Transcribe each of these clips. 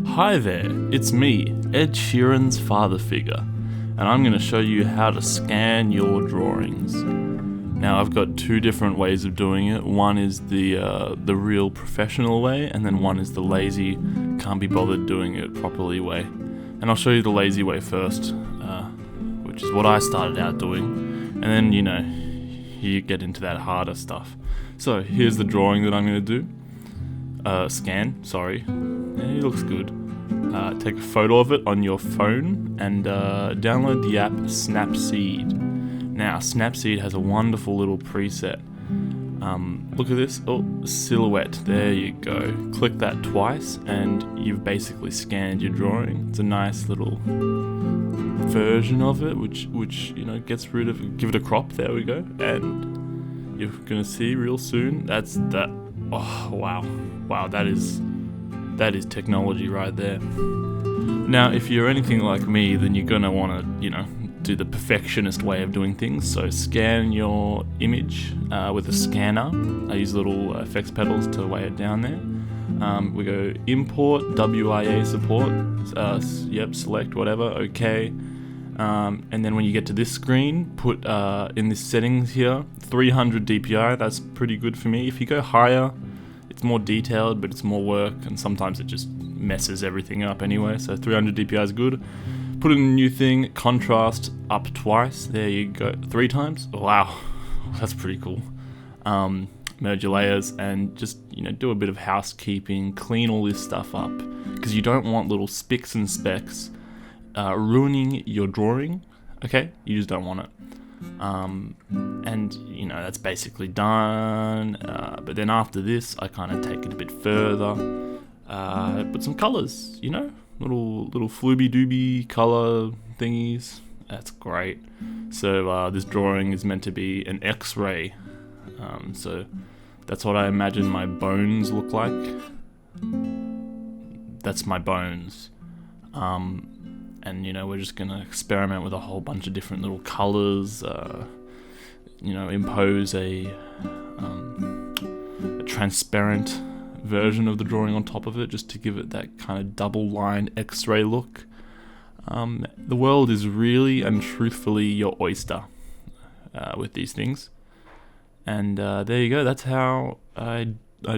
Hi there, it's me, Ed Sheeran's father figure, and I'm going to show you how to scan your drawings. Now I've got two different ways of doing it. One is the real professional way, and then one is the lazy, can't be bothered doing it properly way. And I'll show you the lazy way first, which is what I started out doing, and then you get into that harder stuff. So here's the drawing that I'm going to do. Scan, sorry. Yeah, it looks good. Take a photo of it on your phone and download the app Snapseed. Now, Snapseed has a wonderful little preset. Look at this. Oh, silhouette. There you go. Click that twice and you've basically scanned your drawing. It's a nice little version of it, which gets rid of. Give it a crop. There we go. And you're gonna see real soon. That's that. Oh wow, that is technology right there. Now, if you're anything like me, then you're gonna want to, do the perfectionist way of doing things. So scan your image with a scanner. I use little effects pedals to weigh it down there. We go import, WIA support. Select whatever. Okay. And then when you get to this screen, put in this settings here, 300 DPI. That's pretty good for me. If you go higher, it's more detailed, but it's more work, and sometimes it just messes everything up anyway. So 300 DPI is good. Put in a new thing, contrast up twice. There you go. 3 times. Wow, that's pretty cool. Merge your layers and just do a bit of housekeeping. Clean all this stuff up because you don't want little spicks and specks ruining your drawing. Okay, you just don't want it. And that's basically done. But then after this, I kind of take it a bit further. Put some colors, little flooby dooby color thingies. That's great. So this drawing is meant to be an X-ray. So that's what I imagine my bones look like. That's my bones. And we're just gonna experiment with a whole bunch of different little colors. Impose a transparent version of the drawing on top of it, just to give it that kind of double line X-ray look. The world is really and truthfully your oyster with these things. And there you go. That's how I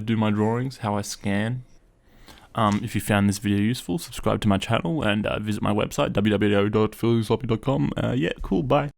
do my drawings, how I scan. If you found this video useful, subscribe to my channel and visit my website, www.phillysloppy.com. Yeah, cool, bye.